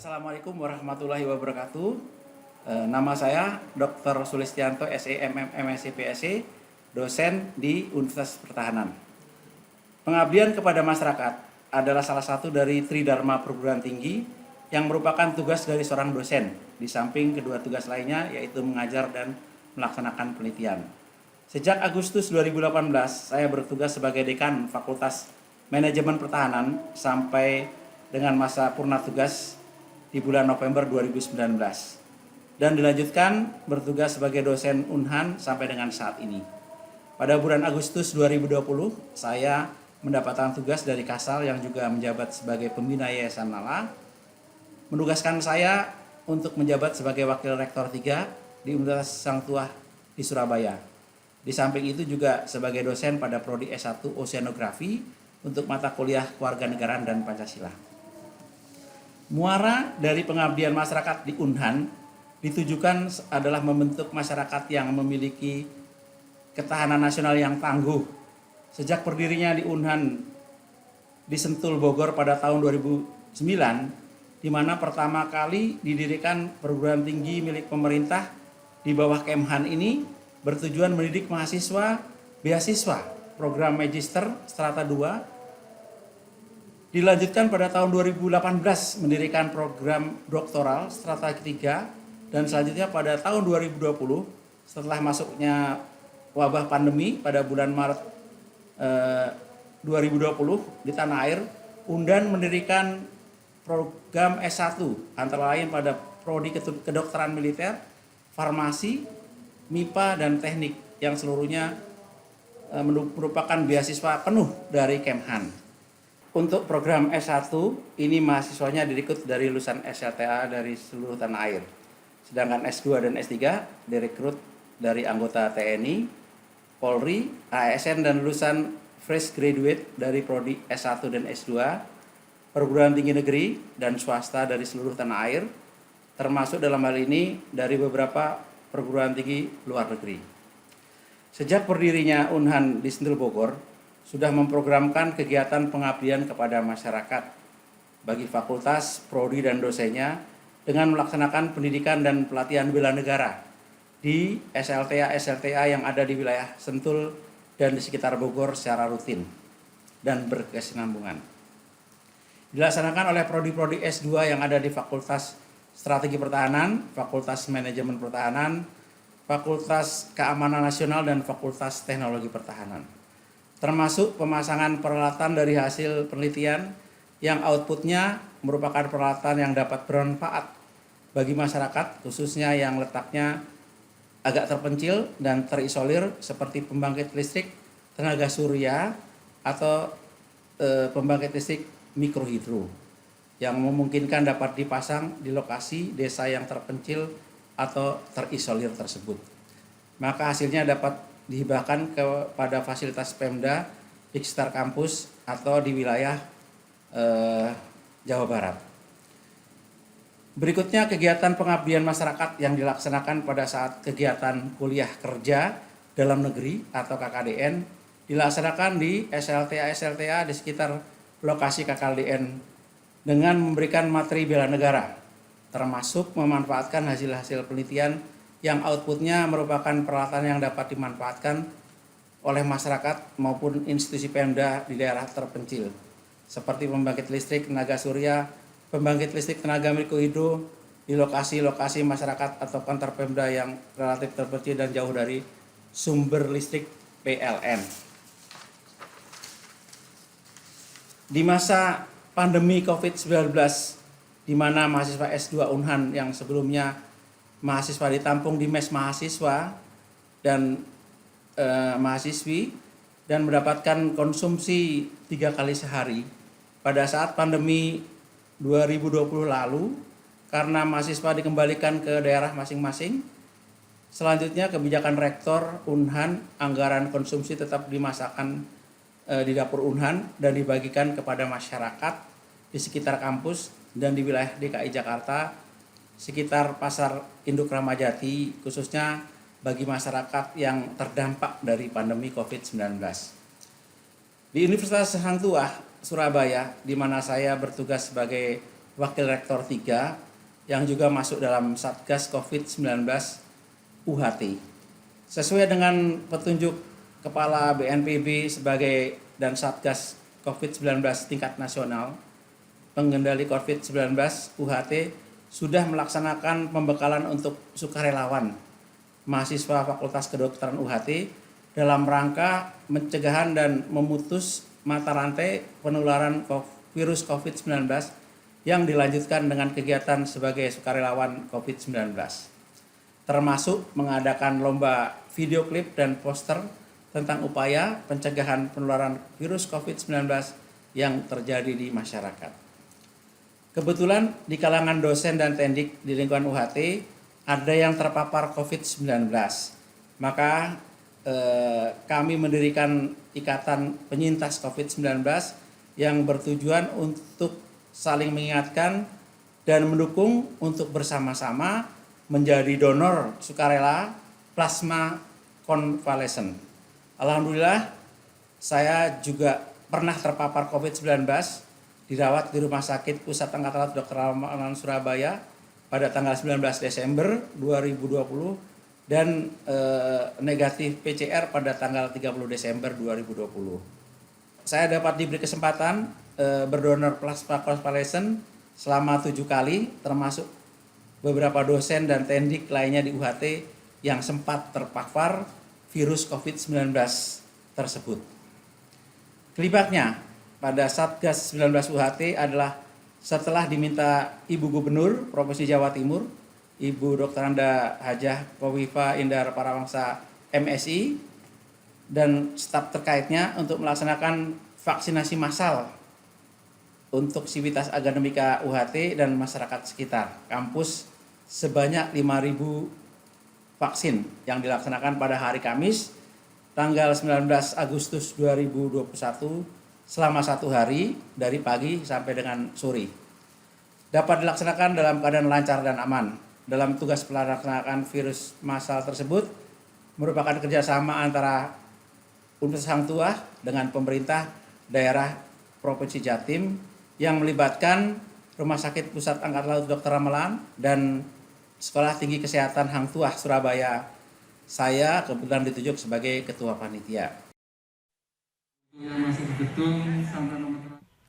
Assalamualaikum warahmatullahi wabarakatuh. Nama saya Dr. Sulistianto SEMM MSc PSC, dosen di Universitas Pertahanan. Pengabdian kepada masyarakat adalah salah satu dari Tridharma perguruan tinggi yang merupakan tugas dari seorang dosen, di samping kedua tugas lainnya yaitu mengajar dan melaksanakan penelitian. Sejak Agustus 2018, saya bertugas sebagai Dekan Fakultas Manajemen Pertahanan sampai dengan masa purna tugas di bulan November 2019 dan dilanjutkan bertugas sebagai dosen Unhan sampai dengan saat ini. Pada bulan Agustus 2020, saya mendapatkan tugas dari Kasal yang juga menjabat sebagai pembina Yayasan Nala, menugaskan saya untuk menjabat sebagai Wakil Rektor 3 di Universitas Sang Tuah di Surabaya. Di samping itu juga sebagai dosen pada Prodi S1 Oceanografi untuk mata kuliah Kewarganegaraan dan Pancasila. Muara dari pengabdian masyarakat di Unhan ditujukan adalah membentuk masyarakat yang memiliki ketahanan nasional yang tangguh. Sejak berdirinya di Unhan di Sentul Bogor pada tahun 2009, di mana pertama kali didirikan perguruan tinggi milik pemerintah di bawah Kemhan ini bertujuan mendidik mahasiswa beasiswa program Magister Strata 2. Dilanjutkan pada tahun 2018 mendirikan program doktoral Strata 3 dan selanjutnya pada tahun 2020 setelah masuknya wabah pandemi pada bulan Maret 2020 di tanah air, Undan mendirikan program S1 antara lain pada prodi kedokteran militer, farmasi, MIPA dan teknik yang seluruhnya merupakan beasiswa penuh dari Kemhan. Untuk program S1 ini mahasiswanya direkrut dari lulusan SLTA dari seluruh tanah air. Sedangkan S2 dan S3 direkrut dari anggota TNI, Polri, ASN dan lulusan fresh graduate dari prodi S1 dan S2, perguruan tinggi negeri dan swasta dari seluruh tanah air, termasuk dalam hal ini dari beberapa perguruan tinggi luar negeri. Sejak berdirinya Unhan di Sentul Bogor, sudah memprogramkan kegiatan pengabdian kepada masyarakat bagi fakultas, prodi dan dosennya dengan melaksanakan pendidikan dan pelatihan bela negara di SLTA yang ada di wilayah Sentul dan di sekitar Bogor secara rutin dan berkesinambungan. Dilaksanakan oleh prodi-prodi S2 yang ada di Fakultas Strategi Pertahanan, Fakultas Manajemen Pertahanan, Fakultas Keamanan Nasional dan Fakultas Teknologi Pertahanan. Termasuk pemasangan peralatan dari hasil penelitian yang outputnya merupakan peralatan yang dapat bermanfaat bagi masyarakat, khususnya yang letaknya agak terpencil dan terisolir seperti pembangkit listrik tenaga surya atau pembangkit listrik mikrohidro yang memungkinkan dapat dipasang di lokasi desa yang terpencil atau terisolir tersebut. Maka hasilnya dapat dihibahkan kepada fasilitas Pemda di sekitar kampus atau di wilayah Jawa Barat. Berikutnya kegiatan pengabdian masyarakat yang dilaksanakan pada saat kegiatan kuliah kerja dalam negeri atau KKDN dilaksanakan di SLTA di sekitar lokasi KKDN dengan memberikan materi bela negara, termasuk memanfaatkan hasil-hasil penelitian yang outputnya merupakan peralatan yang dapat dimanfaatkan oleh masyarakat maupun institusi Pemda di daerah terpencil, seperti pembangkit listrik tenaga surya, pembangkit listrik tenaga mikrohidro di lokasi-lokasi masyarakat atau kantor Pemda yang relatif terpencil dan jauh dari sumber listrik PLN. Di masa pandemi COVID-19, di mana mahasiswa S2 Unhan yang sebelumnya mahasiswa ditampung di mes mahasiswa dan mahasiswi dan mendapatkan konsumsi 3 kali sehari. Pada saat pandemi 2020 lalu, karena mahasiswa dikembalikan ke daerah masing-masing, selanjutnya kebijakan Rektor Unhan, anggaran konsumsi tetap dimasakkan di dapur Unhan dan dibagikan kepada masyarakat di sekitar kampus dan di wilayah DKI Jakarta sekitar Pasar Induk Ramadjati, khususnya bagi masyarakat yang terdampak dari pandemi COVID-19. Di Universitas Sang Tuah, Surabaya, di mana saya bertugas sebagai Wakil Rektor 3 yang juga masuk dalam Satgas COVID-19 UHT. Sesuai dengan petunjuk Kepala BNPB dan Satgas COVID-19 tingkat nasional, pengendali COVID-19 UHT sudah melaksanakan pembekalan untuk sukarelawan mahasiswa Fakultas Kedokteran UHT dalam rangka pencegahan dan memutus mata rantai penularan virus COVID-19 yang dilanjutkan dengan kegiatan sebagai sukarelawan COVID-19, termasuk mengadakan lomba video klip dan poster tentang upaya pencegahan penularan virus COVID-19 yang terjadi di masyarakat. Kebetulan di kalangan dosen dan tendik di lingkungan UHT ada yang terpapar COVID-19, maka kami mendirikan ikatan penyintas COVID-19 yang bertujuan untuk saling mengingatkan dan mendukung untuk bersama-sama menjadi donor sukarela plasma konvalesen. Alhamdulillah, saya juga pernah terpapar COVID-19, dirawat di Rumah Sakit Pusat Angkatan Laut Dr. Ramalan Surabaya pada tanggal 19 Desember 2020 dan negatif PCR pada tanggal 30 Desember 2020. Saya dapat diberi kesempatan berdonor plasma konvalesen selama 7 kali, termasuk beberapa dosen dan tendik lainnya di UHT yang sempat terpapar virus COVID-19 tersebut. Kelibatnya pada Satgas 19 UHT adalah setelah diminta Ibu Gubernur Provinsi Jawa Timur, Ibu Dr. Anda Hajah Kofifa Indar Parawangsa MSI, dan staf terkaitnya untuk melaksanakan vaksinasi massal untuk Sivitas Akademika UHT dan masyarakat sekitar kampus sebanyak 5.000 vaksin yang dilaksanakan pada hari Kamis tanggal 19 Agustus 2021 selama 1 hari dari pagi sampai dengan sore. Dapat dilaksanakan dalam keadaan lancar dan aman. Dalam tugas pelaksanaan virus massal tersebut merupakan kerjasama antara Universitas Hang Tuah dengan pemerintah daerah Provinsi Jatim yang melibatkan Rumah Sakit Pusat Angkatan Laut Dr. Ramalan dan Sekolah Tinggi Kesehatan Hang Tuah Surabaya. Saya kebetulan ditunjuk sebagai ketua panitia.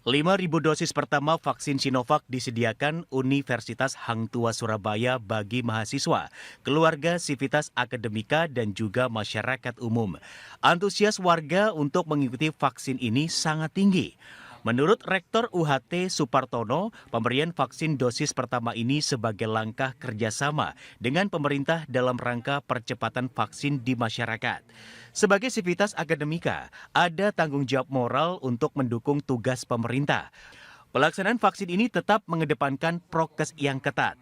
5.000 dosis pertama vaksin Sinovac disediakan Universitas Hang Tuah Surabaya bagi mahasiswa, keluarga Sivitas Akademika dan juga masyarakat umum. Antusias warga untuk mengikuti vaksin ini sangat tinggi. Menurut Rektor UHT Supartono, pemberian vaksin dosis pertama ini sebagai langkah kerjasama dengan pemerintah dalam rangka percepatan vaksin di masyarakat. Sebagai Sivitas Akademika, ada tanggung jawab moral untuk mendukung tugas pemerintah. Pelaksanaan vaksin ini tetap mengedepankan prokes yang ketat.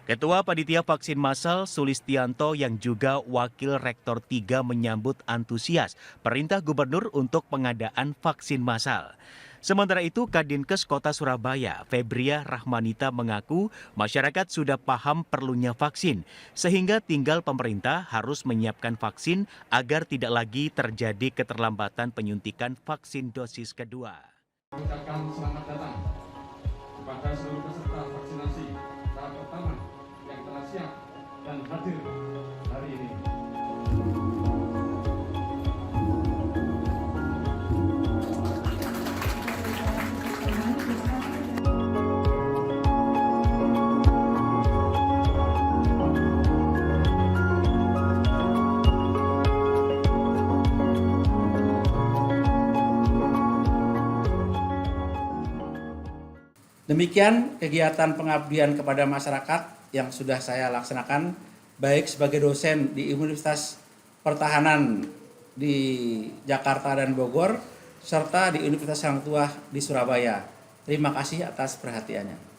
Ketua Panitia Vaksin Massal Sulistianto yang juga Wakil Rektor 3 menyambut antusias perintah gubernur untuk pengadaan vaksin massal. Sementara itu, Kadinkes Kota Surabaya, Febria Rahmanita mengaku masyarakat sudah paham perlunya vaksin, sehingga tinggal pemerintah harus menyiapkan vaksin agar tidak lagi terjadi keterlambatan penyuntikan vaksin dosis kedua. Ucapkan selamat datang kepada seluruh peserta vaksinasi tahap pertama yang telah siap dan hadir hari ini. Demikian kegiatan pengabdian kepada masyarakat yang sudah saya laksanakan, baik sebagai dosen di Universitas Pertahanan di Jakarta dan Bogor, serta di Universitas Hang Tuah di Surabaya. Terima kasih atas perhatiannya.